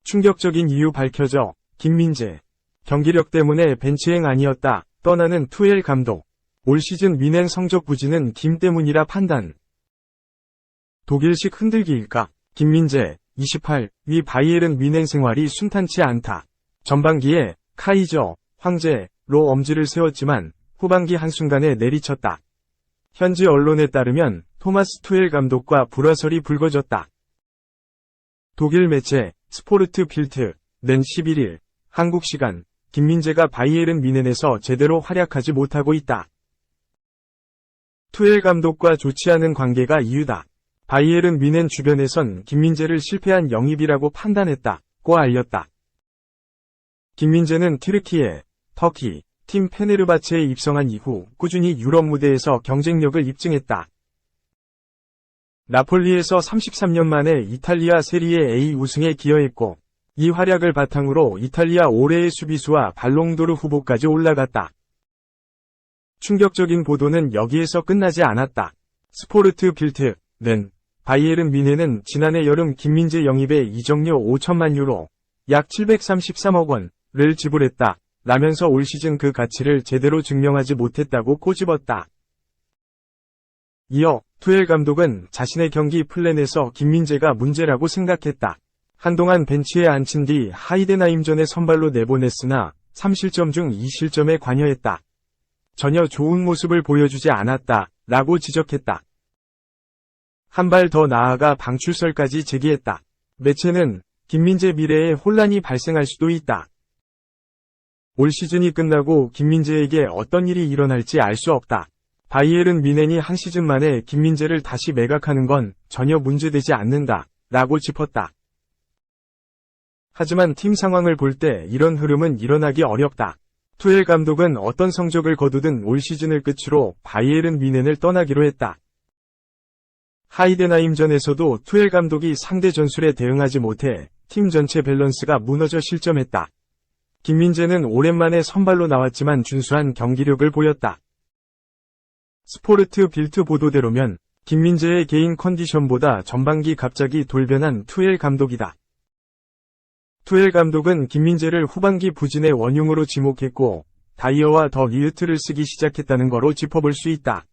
충격적인 이유 밝혀져. 김민재. 경기력 때문에 벤치행 아니었다. 떠나는 투엘 감독. 올 시즌 미넨 성적 부진은 김 때문이라 판단. 독일식 흔들기일까? 김민재, 28위 바이에른 미넨 생활이 순탄치 않다. 전반기에 카이저, 황제로 엄지를 세웠지만 후반기 한순간에 내리쳤다. 현지 언론에 따르면 토마스 투엘 감독과 불화설이 불거졌다. 독일 매체 스포르트 빌트는 11일 한국 시간 김민재가 바이에른 미넨에서 제대로 활약하지 못하고 있다. 투엘 감독과 좋지 않은 관계가 이유다. 바이에른 미넨 주변에선 김민재를 실패한 영입이라고 판단했다고 알렸다. 김민재는 터키 팀 페네르바체에 입성한 이후 꾸준히 유럽 무대에서 경쟁력을 입증했다. 나폴리에서 33년 만에 이탈리아 세리에 A 우승에 기여했고 이 활약을 바탕으로 이탈리아 올해의 수비수와 발롱도르 후보까지 올라갔다. 충격적인 보도는 여기에서 끝나지 않았다. 스포르트 빌트는 바이에른 미넨은 지난해 여름 김민재 영입에 이적료 5천만 유로, 약 733억 원을 지불했다. 라면서 올 시즌 그 가치를 제대로 증명하지 못했다고 꼬집었다. 이어 투엘 감독은 자신의 경기 플랜에서 김민재가 문제라고 생각했다. 한동안 벤치에 앉힌 뒤 하이덴하임전에 선발로 내보냈으나 3실점 중 2실점에 관여했다. 전혀 좋은 모습을 보여주지 않았다. 라고 지적했다. 한 발 더 나아가 방출설까지 제기했다. 매체는 김민재 미래에 혼란이 발생할 수도 있다. 올 시즌이 끝나고 김민재에게 어떤 일이 일어날지 알 수 없다. 바이에른 미넨이 한 시즌 만에 김민재를 다시 매각하는 건 전혀 문제되지 않는다. 라고 짚었다. 하지만 팀 상황을 볼 때 이런 흐름은 일어나기 어렵다. 투엘 감독은 어떤 성적을 거두든 올 시즌을 끝으로 바이에른 미넨을 떠나기로 했다. 하이덴하임전에서도 투엘 감독이 상대 전술에 대응하지 못해 팀 전체 밸런스가 무너져 실점했다. 김민재는 오랜만에 선발로 나왔지만 준수한 경기력을 보였다. 스포르트 빌트 보도대로면 김민재의 개인 컨디션보다 전반기 갑자기 돌변한 투엘 감독이다. 투엘 감독은 김민재를 후반기 부진의 원흉으로 지목했고 다이어와 더 리흐트를 쓰기 시작했다는 거로 짚어볼 수 있다.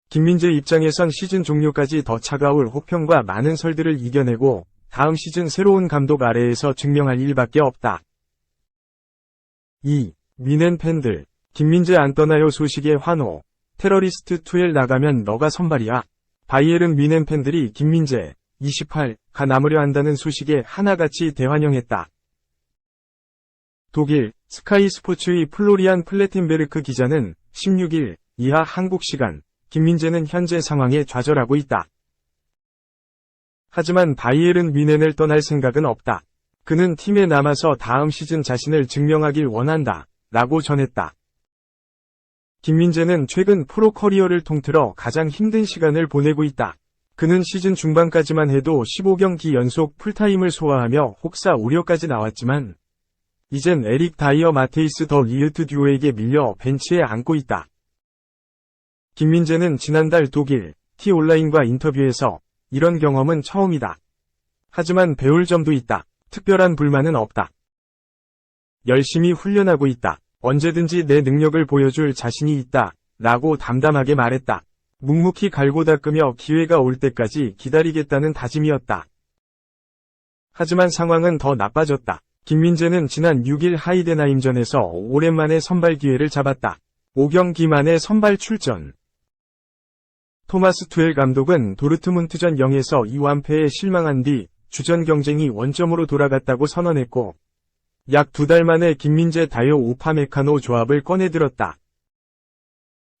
김민재 입장에선 시즌 종료까지 더 차가울 혹평과 많은 설들을 이겨내고 다음 시즌 새로운 감독 아래에서 증명할 일밖에 없다. 2. 미넨 팬들. 김민재 안 떠나요 소식에 환호. 테러리스트 투엘 나가면 너가 선발이야. 바이에른 미넨 팬들이 김민재, 28가 남으려 한다는 소식에 하나같이 대환영했다. 독일 스카이 스포츠의 플로리안 플레텐베르크 기자는 16일 이하 한국 시간 김민재는 현재 상황에 좌절하고 있다. 하지만 바이에른 미넨을 떠날 생각은 없다. 그는 팀에 남아서 다음 시즌 자신을 증명하길 원한다. 라고 전했다. 김민재는 최근 프로 커리어를 통틀어 가장 힘든 시간을 보내고 있다. 그는 시즌 중반까지만 해도 15경기 연속 풀타임을 소화하며 혹사 우려까지 나왔지만 이젠 에릭 다이어 마테이스 더 리흐트 듀오에게 밀려 벤치에 앉고 있다. 김민재는 지난달 독일 T-온라인과 인터뷰에서 이런 경험은 처음이다. 하지만 배울 점도 있다. 특별한 불만은 없다. 열심히 훈련하고 있다. 언제든지 내 능력을 보여줄 자신이 있다. 라고 담담하게 말했다. 묵묵히 갈고 닦으며 기회가 올 때까지 기다리겠다는 다짐이었다. 하지만 상황은 더 나빠졌다. 김민재는 지난 6일 하이덴하임전에서 오랜만에 선발 기회를 잡았다. 5경기 만에 선발 출전. 토마스 투엘 감독은 도르트문트전 0에서 2완패에 실망한 뒤 주전 경쟁이 원점으로 돌아갔다고 선언했고 약 2달 만에 김민재 다이어 우파메카노 조합을 꺼내들었다.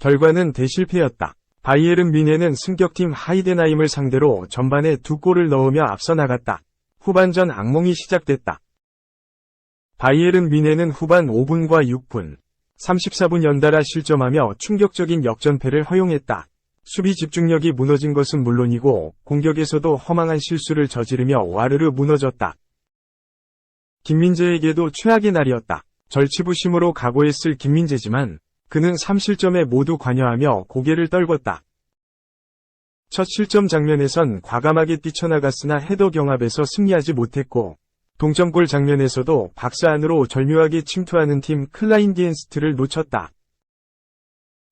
결과는 대실패였다. 바이에른 미넨은 승격팀 하이덴하임을 상대로 전반에 2골을 넣으며 앞서 나갔다. 후반전 악몽이 시작됐다. 바이에른 미넨은 후반 5분과 6분, 34분 연달아 실점하며 충격적인 역전패를 허용했다. 수비 집중력이 무너진 것은 물론이고 공격에서도 허망한 실수를 저지르며 와르르 무너졌다. 김민재에게도 최악의 날이었다. 절치부심으로 각오했을 김민재지만 그는 3실점에 모두 관여하며 고개를 떨궜다. 첫 실점 장면에선 과감하게 뛰쳐나갔으나 헤더 경합에서 승리하지 못했고, 동점골 장면에서도 박스 안으로 절묘하게 침투하는 팀 클라인디엔스트를 놓쳤다.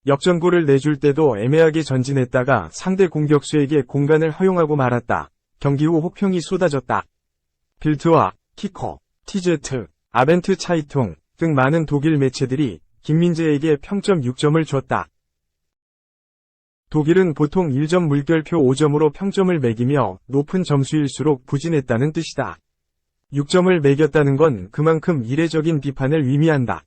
역전골을 내줄 때도 애매하게 전진했다가 상대 공격수에게 공간을 허용하고 말았다. 경기 후 호평이 쏟아졌다. 빌트와 키커, TZ, 아벤트 차이통 등 많은 독일 매체들이 김민재에게 평점 6점을 줬다. 독일은 보통 1점 물결표 5점으로 평점을 매기며 높은 점수일수록 부진했다는 뜻이다. 6점을 매겼다는 건 그만큼 이례적인 비판을 의미한다.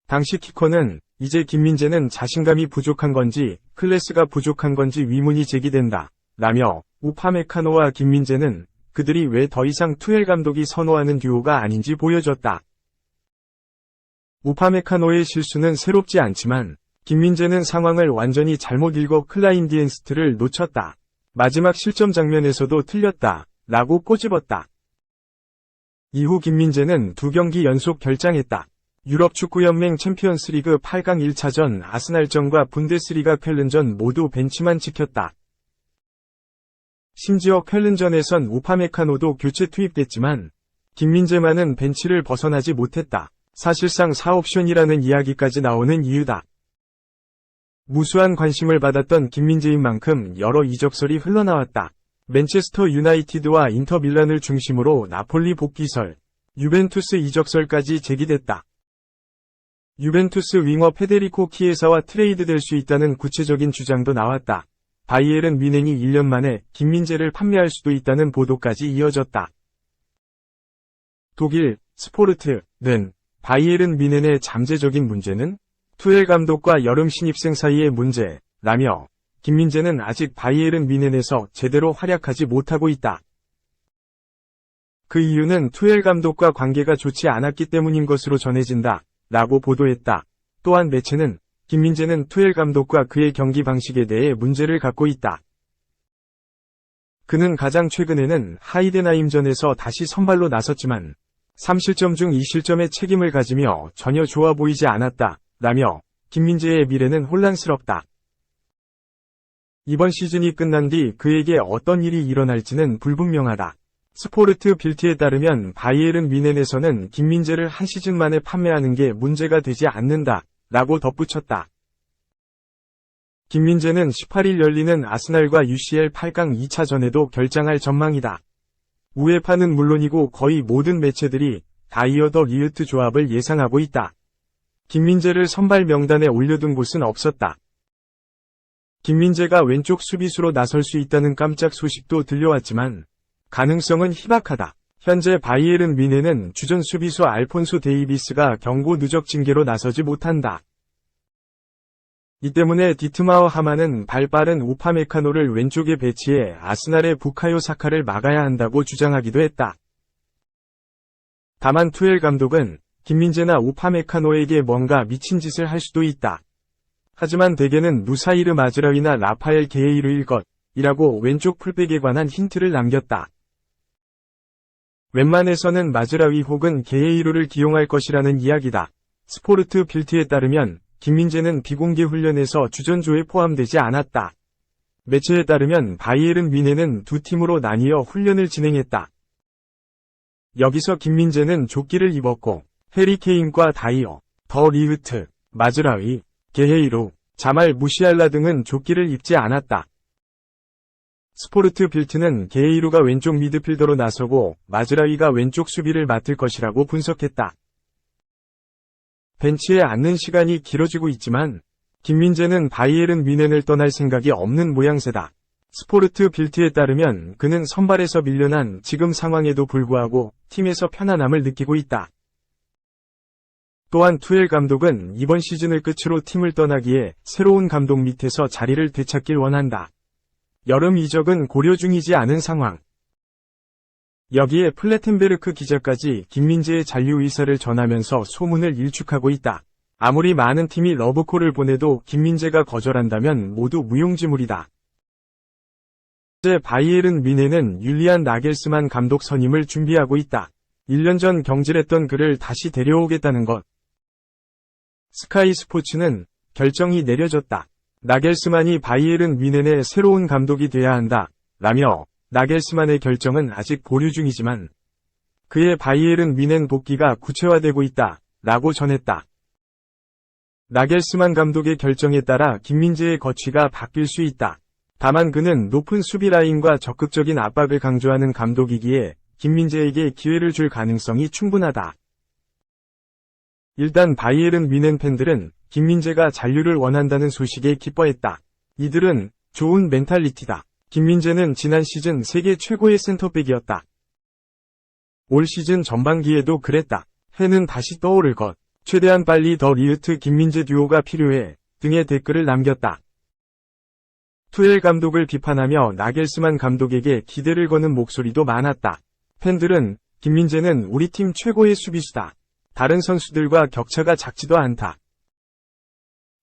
당시 키커는 이제 김민재는 자신감이 부족한 건지 클래스가 부족한 건지 의문이 제기된다. 라며 우파메카노와 김민재는 그들이 왜 더 이상 투엘 감독이 선호하는 듀오가 아닌지 보여줬다. 우파메카노의 실수는 새롭지 않지만 김민재는 상황을 완전히 잘못 읽어 클라인디엔스트를 놓쳤다. 마지막 실점 장면에서도 틀렸다. 라고 꼬집었다. 이후 김민재는 2경기 연속 결장했다. 유럽축구연맹 챔피언스리그 8강 1차전 아스날전과 분데스리가 쾰른전 모두 벤치만 지켰다. 심지어 쾰른전에선 우파메카노도 교체 투입됐지만 김민재만은 벤치를 벗어나지 못했다. 사실상 4옵션이라는 이야기까지 나오는 이유다. 무수한 관심을 받았던 김민재인 만큼 여러 이적설이 흘러나왔다. 맨체스터 유나이티드와 인터 밀란을 중심으로 나폴리 복귀설, 유벤투스 이적설까지 제기됐다. 유벤투스 윙어 페데리코 키에사와 트레이드될 수 있다는 구체적인 주장도 나왔다. 바이에른 뮌헨이 1년 만에 김민재를 판매할 수도 있다는 보도까지 이어졌다. 독일 스포르트는 바이에른 뮌헨의 잠재적인 문제는 투엘 감독과 여름 신입생 사이의 문제라며 김민재는 아직 바이에른 뮌헨에서 제대로 활약하지 못하고 있다. 그 이유는 투엘 감독과 관계가 좋지 않았기 때문인 것으로 전해진다. 라고 보도했다. 또한 매체는 김민재는 투엘 감독과 그의 경기 방식에 대해 문제를 갖고 있다. 그는 가장 최근에는 하이덴하임전에서 다시 선발로 나섰지만 3실점 중 2실점의 책임을 가지며 전혀 좋아 보이지 않았다. 라며 김민재의 미래는 혼란스럽다. 이번 시즌이 끝난 뒤 그에게 어떤 일이 일어날지는 불분명하다. 스포르트 빌트에 따르면 바이에른 뮌헨에서는 김민재를 한 시즌 만에 판매하는 게 문제가 되지 않는다. 라고 덧붙였다. 김민재는 18일 열리는 아스날과 UCL 8강 2차전에도 결장할 전망이다. 우에파는 물론이고 거의 모든 매체들이 다이어 더 리우트 조합을 예상하고 있다. 김민재를 선발 명단에 올려둔 곳은 없었다. 김민재가 왼쪽 수비수로 나설 수 있다는 깜짝 소식도 들려왔지만 가능성은 희박하다. 현재 바이에른 뮌헨은 주전 수비수 알폰소 데이비스가 경고 누적 징계로 나서지 못한다. 이 때문에 디트마어 하마는 발빠른 우파메카노를 왼쪽에 배치해 아스날의 부카요 사카를 막아야 한다고 주장하기도 했다. 다만 투엘 감독은 김민재나 우파메카노에게 뭔가 미친 짓을 할 수도 있다. 하지만 대개는 누사이르 마즈라위나 라파엘 게헤이루일 것이라고 왼쪽 풀백에 관한 힌트를 남겼다. 웬만해서는 마즈라위 혹은 게헤이루를 기용할 것이라는 이야기다. 스포르트 빌트에 따르면 김민재는 비공개 훈련에서 주전조에 포함되지 않았다. 매체에 따르면 바이에른 뮌헨은 두 팀으로 나뉘어 훈련을 진행했다. 여기서 김민재는 조끼를 입었고 해리 케인과 다이어, 더 리흐트, 마즈라위, 게헤이루, 자말 무시알라 등은 조끼를 입지 않았다. 스포르트 빌트는 게헤이루가 왼쪽 미드필더로 나서고 마즈라위가 왼쪽 수비를 맡을 것이라고 분석했다. 벤치에 앉는 시간이 길어지고 있지만 김민재는 바이에른 뮌헨을 떠날 생각이 없는 모양새다. 스포르트 빌트에 따르면 그는 선발에서 밀려난 지금 상황에도 불구하고 팀에서 편안함을 느끼고 있다. 또한 투엘 감독은 이번 시즌을 끝으로 팀을 떠나기에 새로운 감독 밑에서 자리를 되찾길 원한다. 여름 이적은 고려 중이지 않은 상황. 여기에 플래텐베르크 기자까지 김민재의 잔류 의사를 전하면서 소문을 일축하고 있다. 아무리 많은 팀이 러브콜을 보내도 김민재가 거절한다면 모두 무용지물이다. 현재 바이에른 뮌헨은 율리안 나겔스만 감독 선임을 준비하고 있다. 1년 전 경질했던 그를 다시 데려오겠다는 것. 스카이 스포츠는 결정이 내려졌다. 나겔스만이 바이에른 뮌헨의 새로운 감독이 돼야 한다. 라며 나겔스만의 결정은 아직 보류 중이지만 그의 바이에른 뮌헨 복귀가 구체화되고 있다. 라고 전했다. 나겔스만 감독의 결정에 따라 김민재의 거취가 바뀔 수 있다. 다만 그는 높은 수비 라인과 적극적인 압박을 강조하는 감독이기에 김민재에게 기회를 줄 가능성이 충분하다. 일단 바이에른 뮌헨 팬들은 김민재가 잔류를 원한다는 소식에 기뻐했다. 이들은 좋은 멘탈리티다. 김민재는 지난 시즌 세계 최고의 센터백이었다. 올 시즌 전반기에도 그랬다. 해는 다시 떠오를 것. 최대한 빨리 더 리으트 김민재 듀오가 필요해 등의 댓글을 남겼다. 투엘 감독을 비판하며 나겔스만 감독에게 기대를 거는 목소리도 많았다. 팬들은 김민재는 우리 팀 최고의 수비수다. 다른 선수들과 격차가 작지도 않다.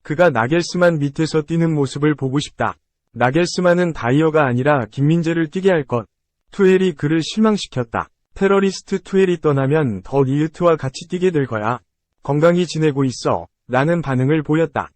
그가 나겔스만 밑에서 뛰는 모습을 보고 싶다. 나겔스만은 다이어가 아니라 김민재를 뛰게 할 것. 투엘이 그를 실망시켰다. 테러리스트 투엘이 떠나면 더 리으트와 같이 뛰게 될 거야. 건강히 지내고 있어. 라는 반응을 보였다.